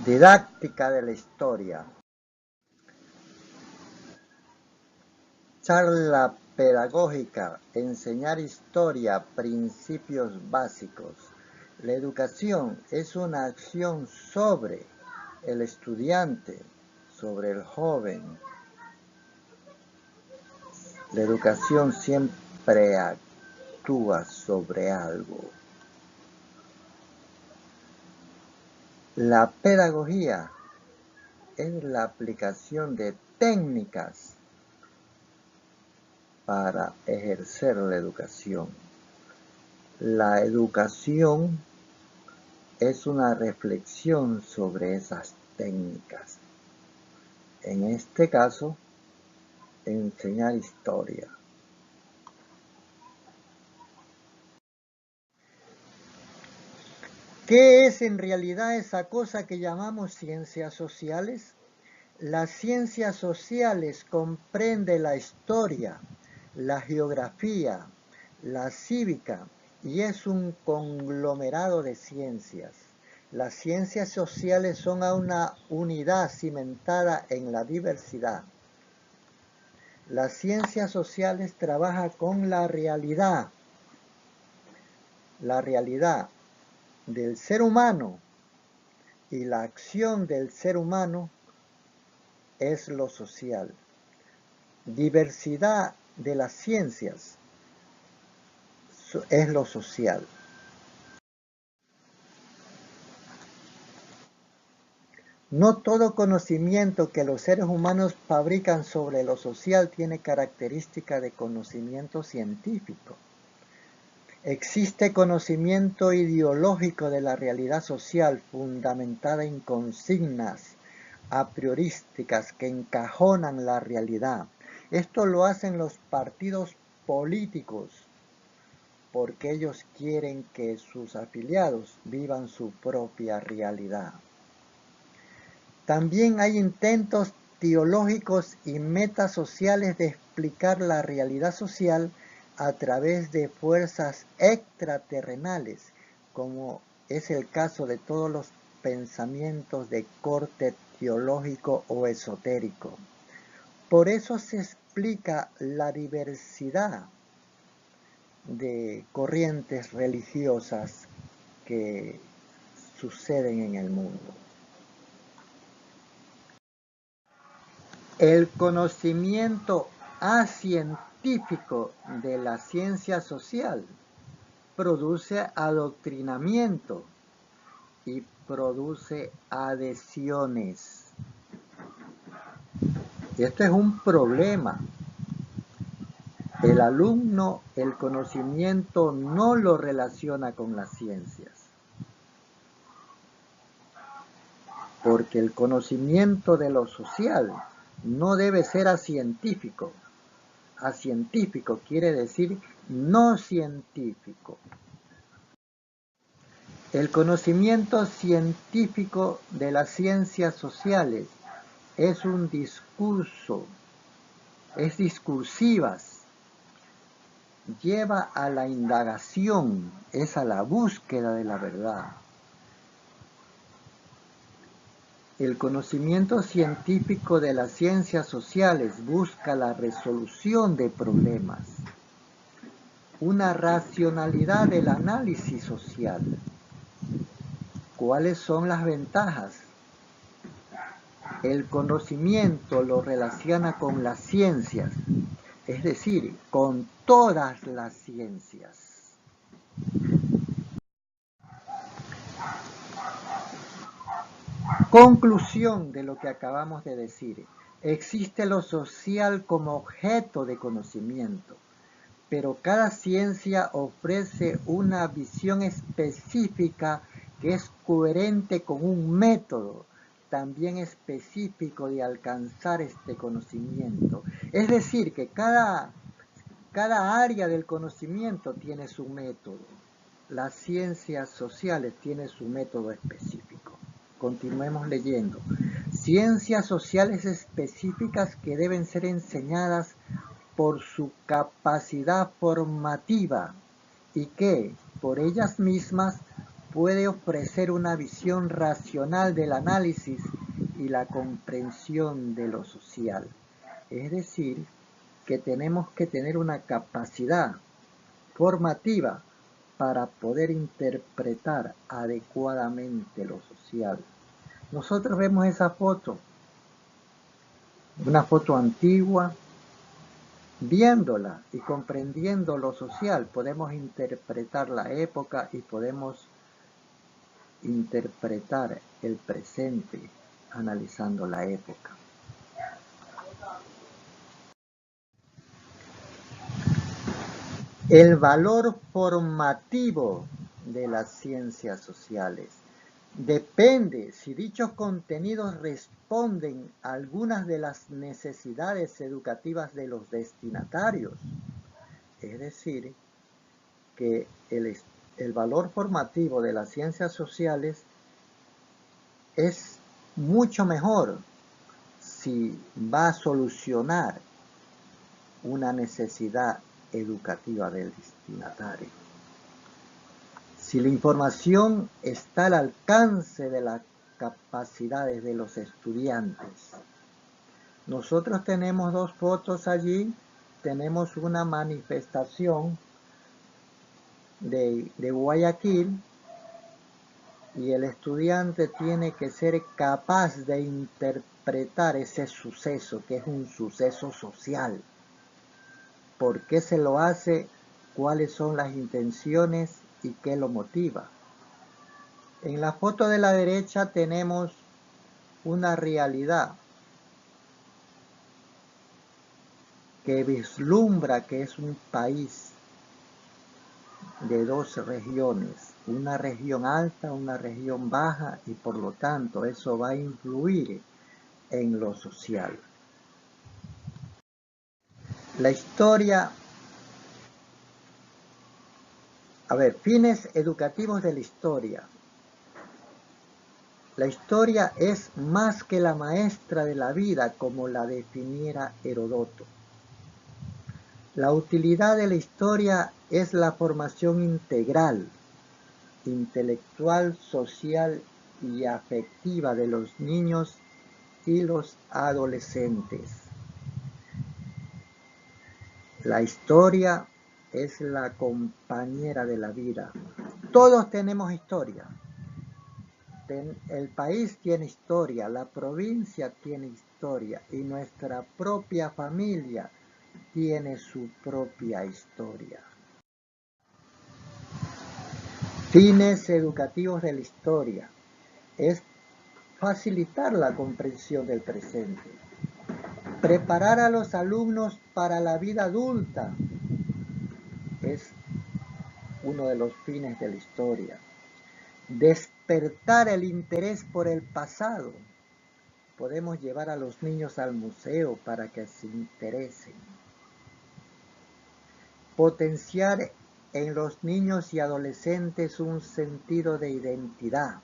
Didáctica de la historia. Charla pedagógica. Enseñar historia. Principios básicos. La educación es una acción sobre el estudiante, sobre el joven. La educación siempre actúa sobre algo. La pedagogía es la aplicación de técnicas para ejercer la educación. La educación es una reflexión sobre esas técnicas. En este caso, enseñar historia. ¿Qué es en realidad esa cosa que llamamos ciencias sociales? Las ciencias sociales comprenden la historia, la geografía, la cívica y es un conglomerado de ciencias. Las ciencias sociales son una unidad cimentada en la diversidad. Las ciencias sociales trabajan con la realidad del ser humano y la acción del ser humano es lo social. Diversidad de las ciencias es lo social. No todo conocimiento que los seres humanos fabrican sobre lo social tiene característica de conocimiento científico. Existe conocimiento ideológico de la realidad social fundamentada en consignas a priorísticas que encajonan la realidad. Esto lo hacen los partidos políticos porque ellos quieren que sus afiliados vivan su propia realidad. También hay intentos teológicos y metasociales de explicar la realidad social a través de fuerzas extraterrenales, como es el caso de todos los pensamientos de corte teológico o esotérico. Por eso se explica la diversidad de corrientes religiosas que suceden en el mundo. El conocimiento acientífico de la ciencia social produce adoctrinamiento y produce adhesiones. Esto es un problema. El alumno el conocimiento no lo relaciona con las ciencias, porque el conocimiento de lo social no debe ser acientífico. Acientífico quiere decir no científico. El conocimiento científico de las ciencias sociales es un discurso, es discursivas, lleva a la indagación, es a la búsqueda de la verdad. El conocimiento científico de las ciencias sociales busca la resolución de problemas, una racionalidad del análisis social. ¿Cuáles son las ventajas? El conocimiento lo relaciona con las ciencias, es decir, con todas las ciencias. Conclusión de lo que acabamos de decir. Existe lo social como objeto de conocimiento, pero cada ciencia ofrece una visión específica que es coherente con un método también específico de alcanzar este conocimiento. Es decir, que cada área del conocimiento tiene su método. Las ciencias sociales tienen su método específico. Continuemos leyendo. Ciencias sociales específicas que deben ser enseñadas por su capacidad formativa y que, por ellas mismas, puede ofrecer una visión racional del análisis y la comprensión de lo social. Es decir, que tenemos que tener una capacidad formativa para poder interpretar adecuadamente lo social. Nosotros vemos esa foto, una foto antigua, viéndola y comprendiendo lo social, podemos interpretar la época y podemos interpretar el presente analizando la época. El valor formativo de las ciencias sociales depende si dichos contenidos responden a algunas de las necesidades educativas de los destinatarios. Es decir, que el valor formativo de las ciencias sociales es mucho mejor si va a solucionar una necesidad educativa del destinatario. Si la información está al alcance de las capacidades de los estudiantes. Nosotros tenemos dos fotos allí, tenemos una manifestación de Guayaquil y el estudiante tiene que ser capaz de interpretar ese suceso, que es un suceso social. ¿Por qué se lo hace? ¿Cuáles son las intenciones y qué lo motiva? En la foto de la derecha tenemos una realidad que vislumbra que es un país de dos regiones, una región alta, una región baja, y por lo tanto eso va a influir en lo social. La historia, fines educativos de la historia. La historia es más que la maestra de la vida, como la definiera Heródoto. La utilidad de la historia es la formación integral, intelectual, social y afectiva de los niños y los adolescentes. La historia es la compañera de la vida. Todos tenemos historia. El país tiene historia, la provincia tiene historia y nuestra propia familia tiene su propia historia. Fines educativos de la historia es facilitar la comprensión del presente, preparar a los alumnos para la vida adulta es uno de los fines de la historia. Despertar el interés por el pasado. Podemos llevar a los niños al museo para que se interesen. Potenciar en los niños y adolescentes un sentido de identidad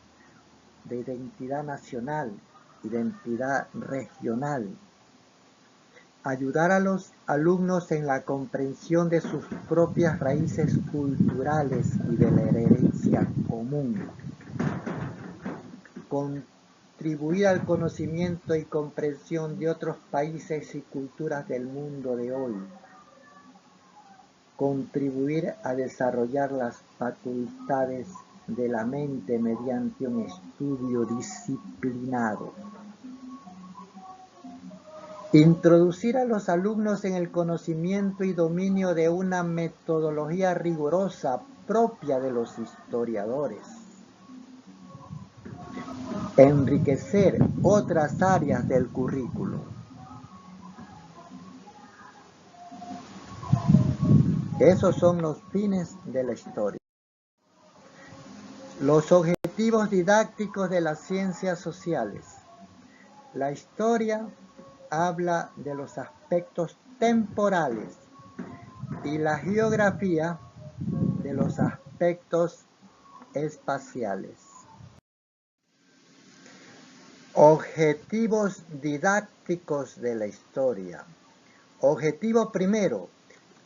nacional, identidad regional. Ayudar a los alumnos en la comprensión de sus propias raíces culturales y de la herencia común. Contribuir al conocimiento y comprensión de otros países y culturas del mundo de hoy. Contribuir a desarrollar las facultades de la mente mediante un estudio disciplinado. Introducir a los alumnos en el conocimiento y dominio de una metodología rigurosa propia de los historiadores. Enriquecer otras áreas del currículo. Esos son los fines de la historia. Los objetivos didácticos de las ciencias sociales. La historia habla de los aspectos temporales y la geografía de los aspectos espaciales. Objetivos didácticos de la historia. Objetivo primero,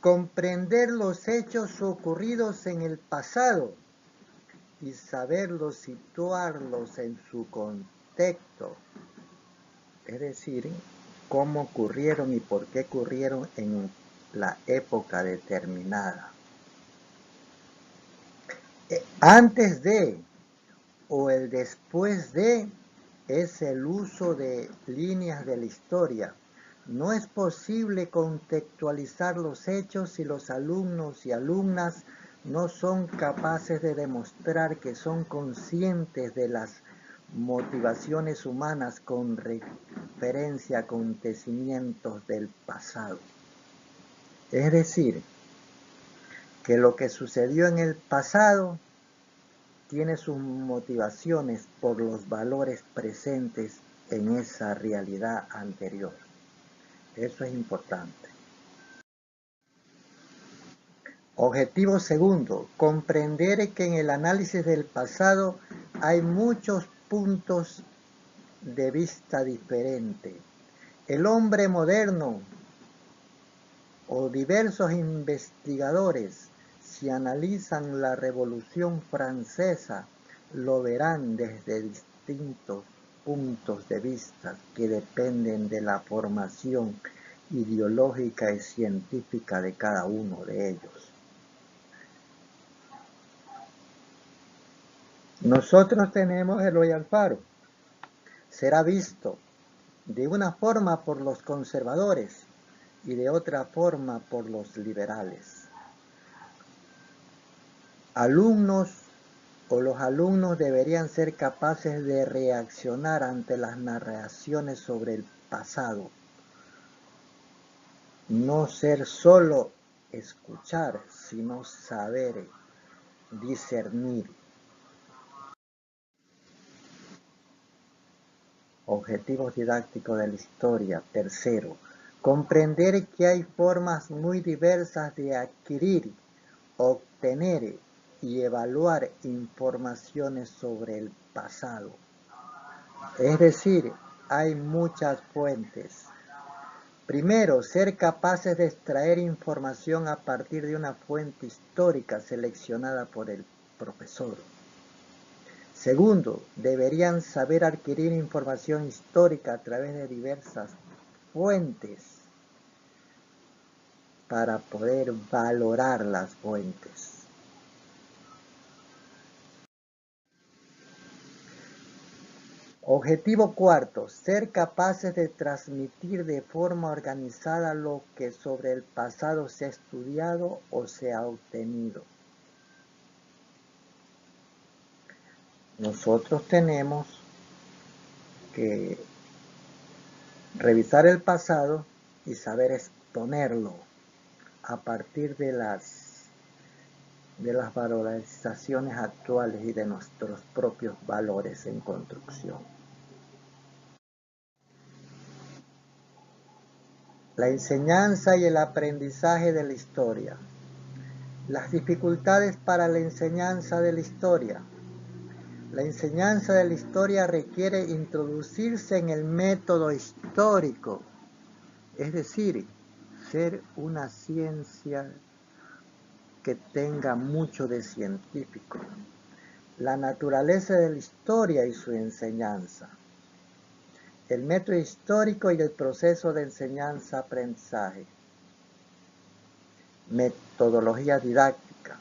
comprender los hechos ocurridos en el pasado y saberlos situarlos en su contexto, es decir, cómo ocurrieron y por qué ocurrieron en la época determinada. Antes de o el después de es el uso de líneas de la historia. No es posible contextualizar los hechos si los alumnos y alumnas no son capaces de demostrar que son conscientes de las motivaciones humanas con referencia a acontecimientos del pasado. Es decir, que lo que sucedió en el pasado tiene sus motivaciones por los valores presentes en esa realidad anterior. Eso es importante. Objetivo segundo, comprender que en el análisis del pasado hay muchos puntos de vista diferentes. El hombre moderno o diversos investigadores, si analizan la Revolución Francesa, lo verán desde distintos puntos de vista que dependen de la formación ideológica y científica de cada uno de ellos. Nosotros tenemos Eloy Alfaro. Será visto de una forma por los conservadores y de otra forma por los liberales. Alumnos o los alumnos deberían ser capaces de reaccionar ante las narraciones sobre el pasado. No ser solo escuchar, sino saber discernir. Objetivos didácticos de la historia. Tercero, comprender que hay formas muy diversas de adquirir, obtener y evaluar informaciones sobre el pasado. Es decir, hay muchas fuentes. Primero, ser capaces de extraer información a partir de una fuente histórica seleccionada por el profesor. Segundo, deberían saber adquirir información histórica a través de diversas fuentes para poder valorar las fuentes. Objetivo cuarto, ser capaces de transmitir de forma organizada lo que sobre el pasado se ha estudiado o se ha obtenido. Nosotros tenemos que revisar el pasado y saber exponerlo a partir de las valorizaciones actuales y de nuestros propios valores en construcción. La enseñanza y el aprendizaje de la historia. Las dificultades para la enseñanza de la historia. La enseñanza de la historia requiere introducirse en el método histórico, es decir, ser una ciencia que tenga mucho de científico. La naturaleza de la historia y su enseñanza. El método histórico y el proceso de enseñanza-aprendizaje. Metodología didáctica.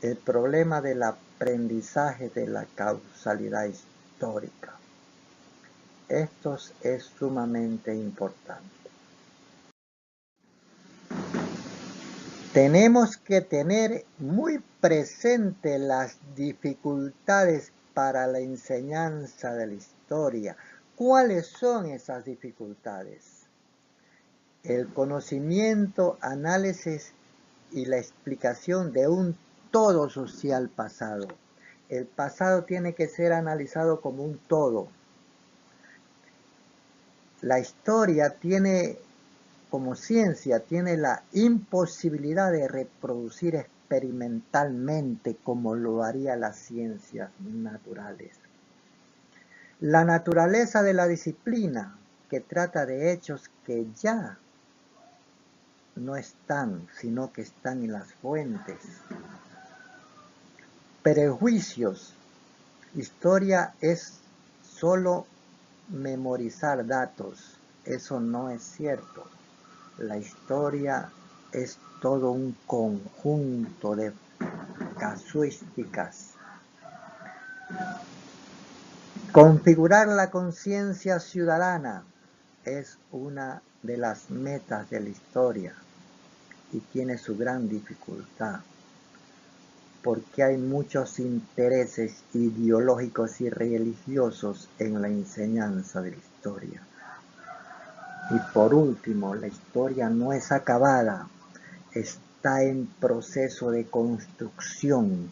El problema del aprendizaje de la causalidad histórica. Esto es sumamente importante. Tenemos que tener muy presente las dificultades para la enseñanza de la historia. ¿Cuáles son esas dificultades? El conocimiento, análisis y la explicación de un todo social pasado. El pasado tiene que ser analizado como un todo. La historia tiene, como ciencia, tiene la imposibilidad de reproducir experimentalmente como lo haría las ciencias naturales. La naturaleza de la disciplina, que trata de hechos que ya no están, sino que están en las fuentes. prejuicios. Historia es solo memorizar datos. Eso no es cierto. La historia es todo un conjunto de casuísticas. Configurar la conciencia ciudadana es una de las metas de la historia y tiene su gran dificultad, porque hay muchos intereses ideológicos y religiosos en la enseñanza de la historia. Y por último, la historia no es acabada, está en proceso de construcción,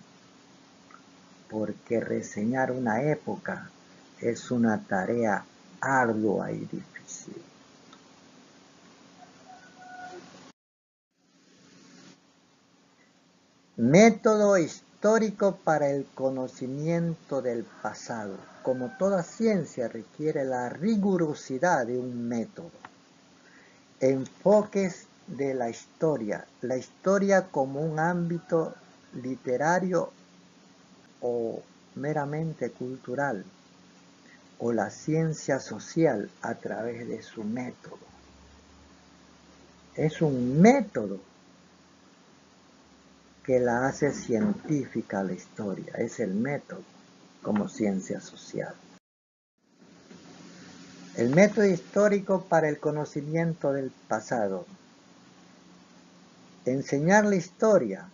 porque reseñar una época es una tarea ardua y difícil. Método histórico para el conocimiento del pasado. Como toda ciencia requiere la rigurosidad de un método. Enfoques de la historia como un ámbito literario o meramente cultural, o la ciencia social a través de su método. Es un método que la hace científica la historia, es el método como ciencia social. El método histórico para el conocimiento del pasado. Enseñar la historia.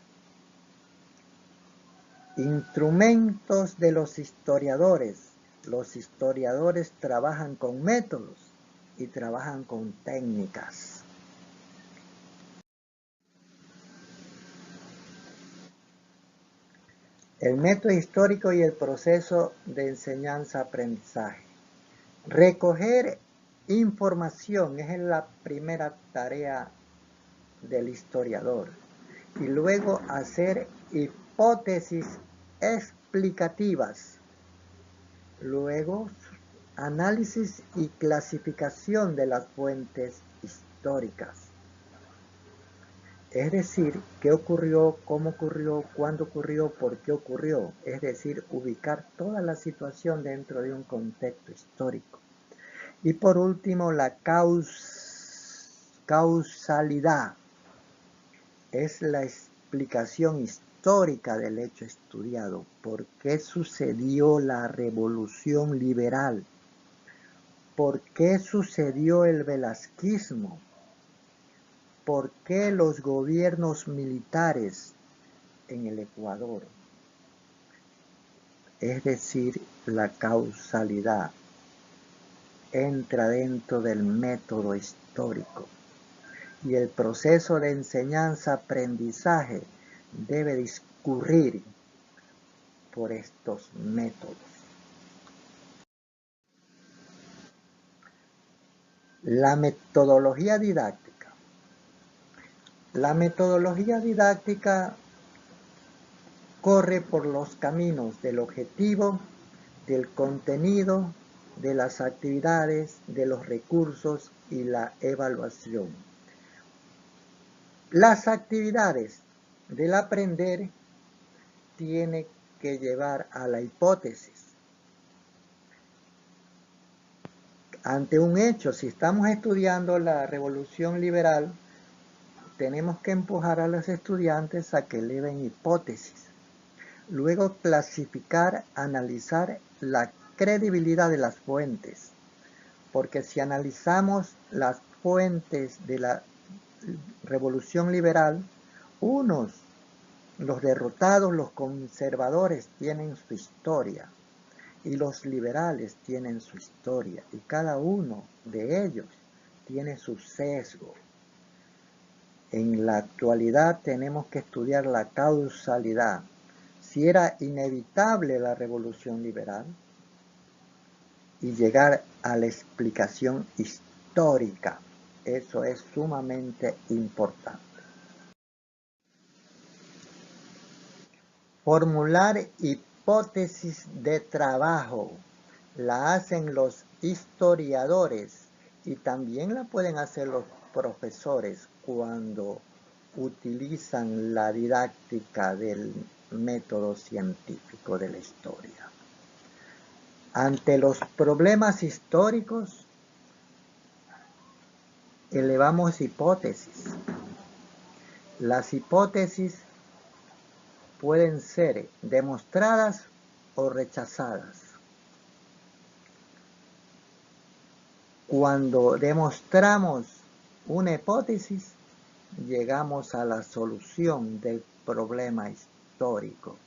Instrumentos de los historiadores. Los historiadores trabajan con métodos y trabajan con técnicas. El método histórico y el proceso de enseñanza-aprendizaje. Recoger información es la primera tarea del historiador y luego hacer hipótesis explicativas, luego análisis y clasificación de las fuentes históricas. Es decir, qué ocurrió, cómo ocurrió, cuándo ocurrió, por qué ocurrió. Es decir, ubicar toda la situación dentro de un contexto histórico. Y por último, la causalidad. Es la explicación histórica del hecho estudiado. ¿Por qué sucedió la revolución liberal? ¿Por qué sucedió el velasquismo? ¿Por qué los gobiernos militares en el Ecuador? Es decir, la causalidad entra dentro del método histórico y el proceso de enseñanza-aprendizaje debe discurrir por estos métodos. La metodología didáctica. La metodología didáctica corre por los caminos del objetivo, del contenido, de las actividades, de los recursos y la evaluación. Las actividades del aprender tienen que llevar a la hipótesis. Ante un hecho, si estamos estudiando la revolución liberal, tenemos que empujar a los estudiantes a que eleven hipótesis. Luego clasificar, analizar la credibilidad de las fuentes. Porque si analizamos las fuentes de la revolución liberal, los derrotados, los conservadores tienen su historia y los liberales tienen su historia y cada uno de ellos tiene su sesgo. En la actualidad tenemos que estudiar la causalidad. Si era inevitable la revolución liberal y llegar a la explicación histórica. Eso es sumamente importante. Formular hipótesis de trabajo. La hacen los historiadores y también la pueden hacer los profesores cuando utilizan la didáctica del método científico de la historia. Ante los problemas históricos, elevamos hipótesis. Las hipótesis pueden ser demostradas o rechazadas. Cuando demostramos una hipótesis, llegamos a la solución del problema histórico.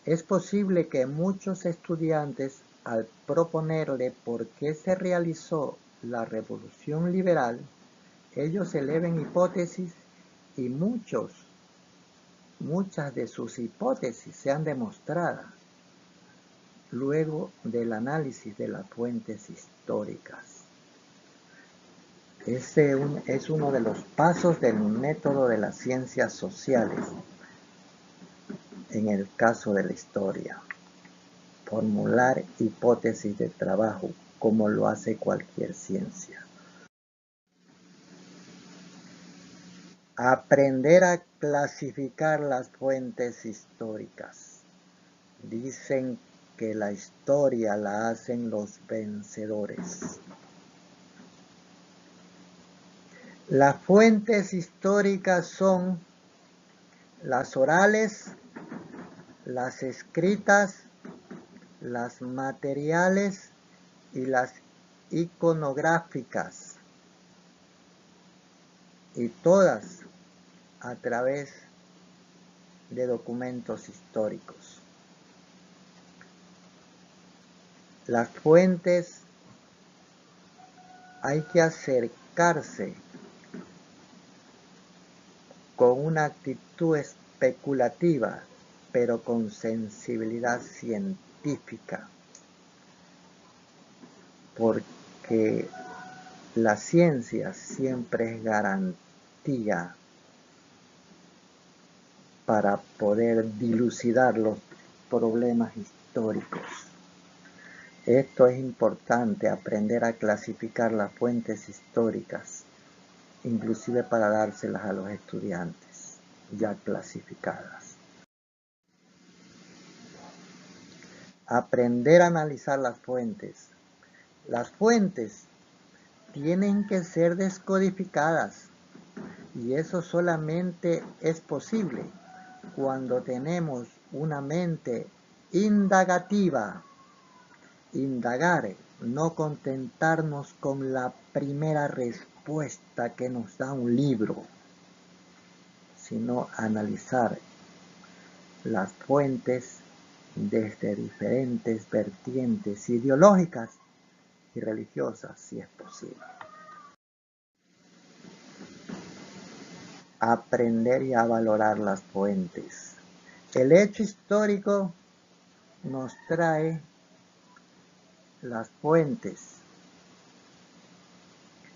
Es posible que muchos estudiantes, al proponerle por qué se realizó la revolución liberal, ellos eleven hipótesis y muchas de sus hipótesis sean demostradas luego del análisis de las fuentes históricas. Ese es uno de los pasos del método de las ciencias sociales en el caso de la historia. Formular hipótesis de trabajo como lo hace cualquier ciencia. Aprender a clasificar las fuentes históricas. Dicen que la historia la hacen los vencedores. Las fuentes históricas son las orales, las escritas, las materiales y las iconográficas, y todas a través de documentos históricos. Las fuentes hay que acercarse con una actitud especulativa, pero con sensibilidad científica, porque la ciencia siempre es garantía para poder dilucidar los problemas históricos. Esto es importante, aprender a clasificar las fuentes históricas, inclusive para dárselas a los estudiantes ya clasificadas. Aprender a analizar las fuentes. Las fuentes tienen que ser descodificadas, y eso solamente es posible cuando tenemos una mente indagativa. Indagar, no contentarnos con la primera respuesta que nos da un libro, sino analizar las fuentes desde diferentes vertientes ideológicas y religiosas, si es posible. Aprender y a valorar las fuentes. El hecho histórico nos trae las fuentes.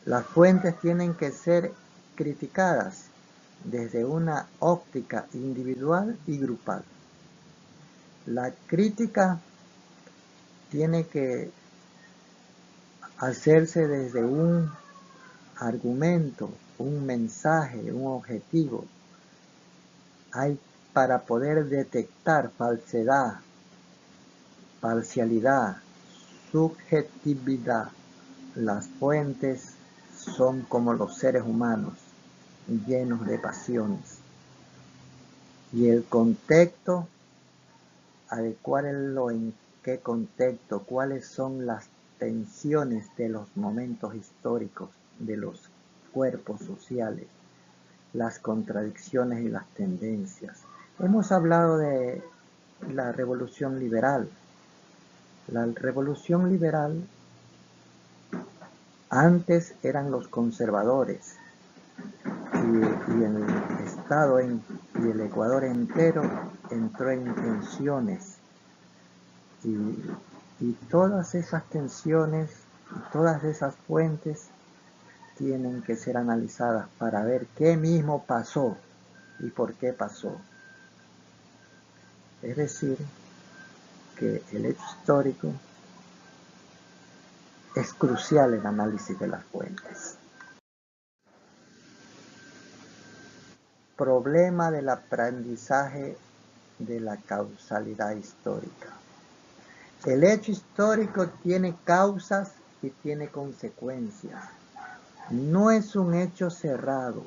Las fuentes tienen que ser criticadas desde una óptica individual y grupal. La crítica tiene que hacerse desde un argumento, un mensaje, un objetivo. Hay para poder detectar falsedad, parcialidad, subjetividad. Las fuentes son como los seres humanos, llenos de pasiones. Y el contexto, adecuarlo en qué contexto, cuáles son las tensiones de los momentos históricos, de los cuerpos sociales, las contradicciones y las tendencias. Hemos hablado de la revolución liberal. La revolución liberal antes eran los conservadores, y el Estado y el Ecuador entero entró en tensiones, y todas esas tensiones, todas esas fuentes tienen que ser analizadas para ver qué mismo pasó y por qué pasó. Es decir, que el hecho histórico es crucial en el análisis de las fuentes. Problema del aprendizaje de la causalidad histórica. El hecho histórico tiene causas y tiene consecuencias. No es un hecho cerrado.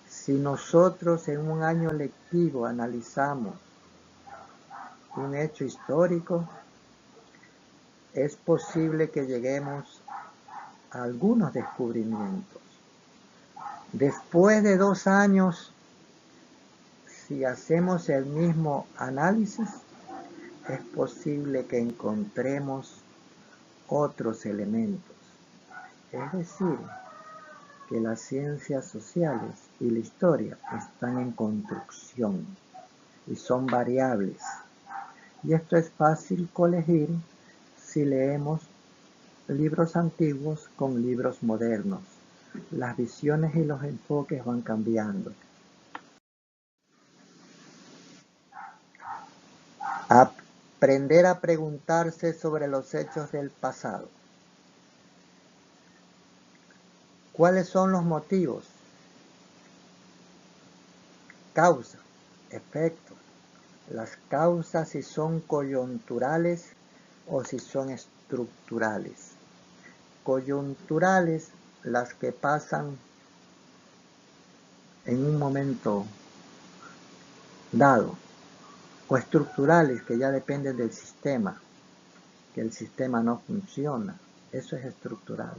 Si nosotros en un año lectivo analizamos un hecho histórico, es posible que lleguemos a algunos descubrimientos. Después de 2 años, si hacemos el mismo análisis, es posible que encontremos otros elementos. Es decir, que las ciencias sociales y la historia están en construcción y son variables. Y esto es fácil colegir si leemos libros antiguos con libros modernos. Las visiones y los enfoques van cambiando. Aprender a preguntarse sobre los hechos del pasado. ¿Cuáles son los motivos? Causa, efecto. Las causas si son coyunturales o si son estructurales. Coyunturales, las que pasan en un momento dado, o estructurales, que ya dependen del sistema, que el sistema no funciona. Eso es estructural.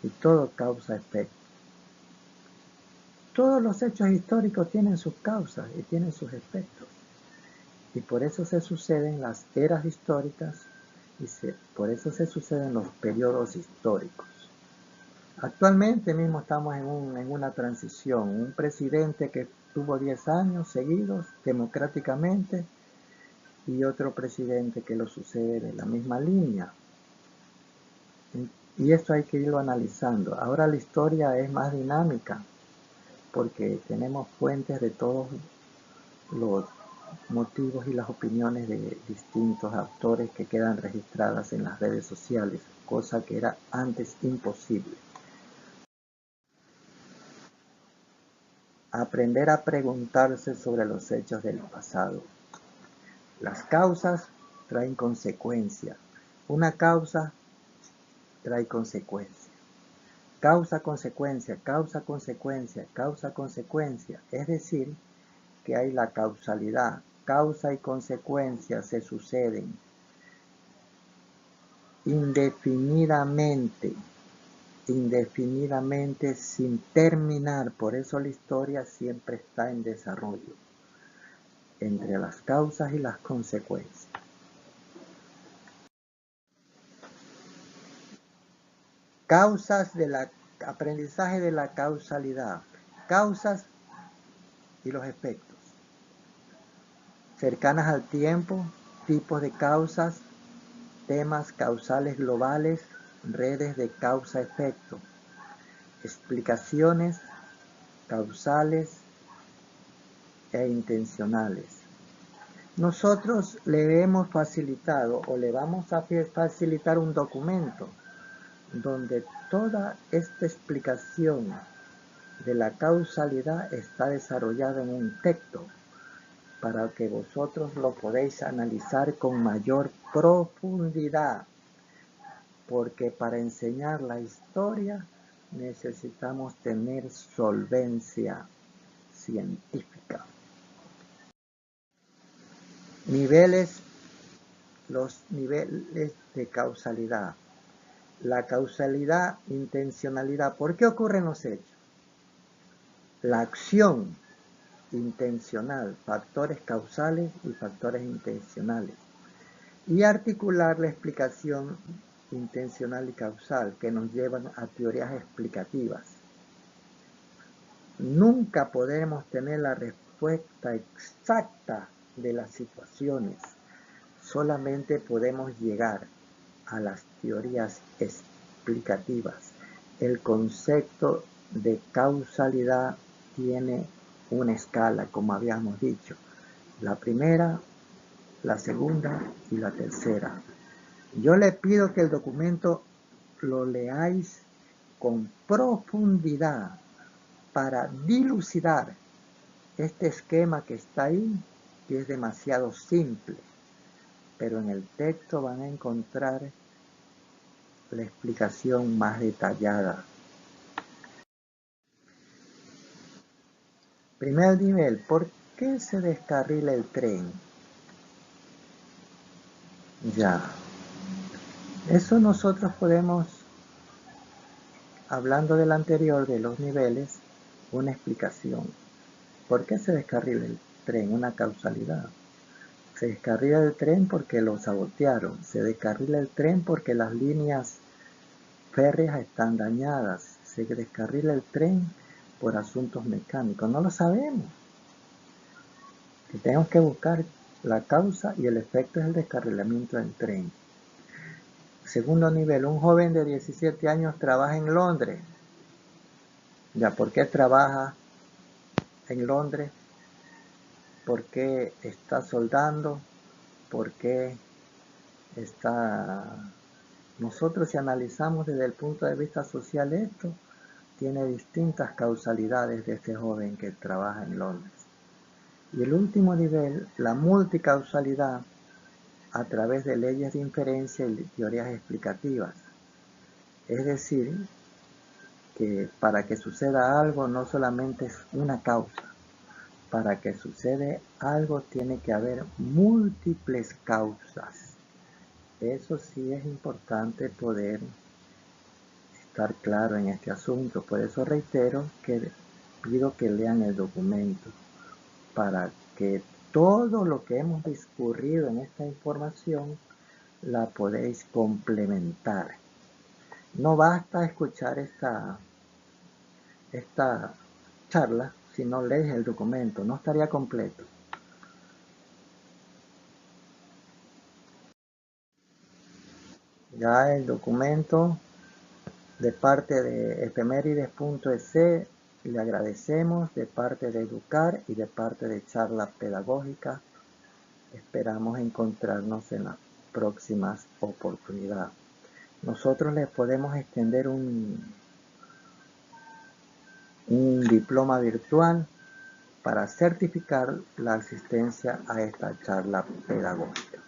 Y todo causa efecto. Todos los hechos históricos tienen sus causas y tienen sus efectos. Y por eso se suceden las eras históricas y por eso se suceden los periodos históricos. Actualmente mismo estamos en una transición. Un presidente que tuvo 10 años seguidos democráticamente y otro presidente que lo sucede de la misma línea. Y esto hay que irlo analizando. Ahora la historia es más dinámica porque tenemos fuentes de todos los motivos y las opiniones de distintos autores que quedan registradas en las redes sociales, cosa que era antes imposible. Aprender a preguntarse sobre los hechos del pasado. Las causas traen consecuencia. Una causa trae consecuencia. Causa, consecuencia, causa, consecuencia, causa, consecuencia. Es decir, que hay la causalidad. Causa y consecuencia se suceden indefinidamente sin terminar. Por eso la historia siempre está en desarrollo entre las causas y las consecuencias. Causas del aprendizaje de la causalidad. Causas y los efectos. Cercanas al tiempo, tipos de causas, temas causales globales, redes de causa-efecto, explicaciones causales e intencionales. Nosotros le hemos facilitado o le vamos a facilitar un documento donde toda esta explicación de la causalidad está desarrollada en un texto para que vosotros lo podéis analizar con mayor profundidad, porque para enseñar la historia necesitamos tener solvencia científica. Los niveles de causalidad. La causalidad, intencionalidad. ¿Por qué ocurren los hechos? La acción intencional, factores causales y factores intencionales. Y articular la explicación intencional y causal que nos llevan a teorías explicativas. Nunca podemos tener la respuesta exacta de las situaciones. Solamente podemos llegar a las teorías explicativas. El concepto de causalidad tiene una escala, como habíamos dicho. La primera, la segunda y la tercera. Yo le pido que el documento lo leáis con profundidad para dilucidar este esquema que está ahí, que es demasiado simple, pero en el texto van a encontrar la explicación más detallada. Primer nivel, ¿por qué se descarrila el tren? Ya, eso nosotros podemos, hablando del anterior, de los niveles, una explicación. ¿Por qué se descarrila el tren? Una causalidad. Se descarrila el tren porque lo sabotearon. Se descarrila el tren porque las líneas férreas están dañadas. Se descarrila el tren por asuntos mecánicos. No lo sabemos. Y tenemos que buscar la causa y el efecto es el descarrilamiento del tren. Segundo nivel, un joven de 17 años trabaja en Londres. Ya, ¿por qué trabaja en Londres? ¿Por qué está soldando? ¿Por qué está... Nosotros, si analizamos desde el punto de vista social esto, tiene distintas causalidades de este joven que trabaja en Londres. Y el último nivel, la multicausalidad a través de leyes de inferencia y teorías explicativas. Es decir, que para que suceda algo no solamente es una causa. Para que suceda algo tiene que haber múltiples causas. Eso sí es importante poder estar claro en este asunto. Por eso reitero que pido que lean el documento para que todo lo que hemos discurrido en esta información la podéis complementar. No basta escuchar esta charla si no lees el documento, no estaría completo. Ya el documento de parte de efemérides.es le agradecemos, de parte de Educar y de parte de Charla Pedagógica. Esperamos encontrarnos en las próximas oportunidades. Nosotros les podemos extender un diploma virtual para certificar la asistencia a esta charla pedagógica.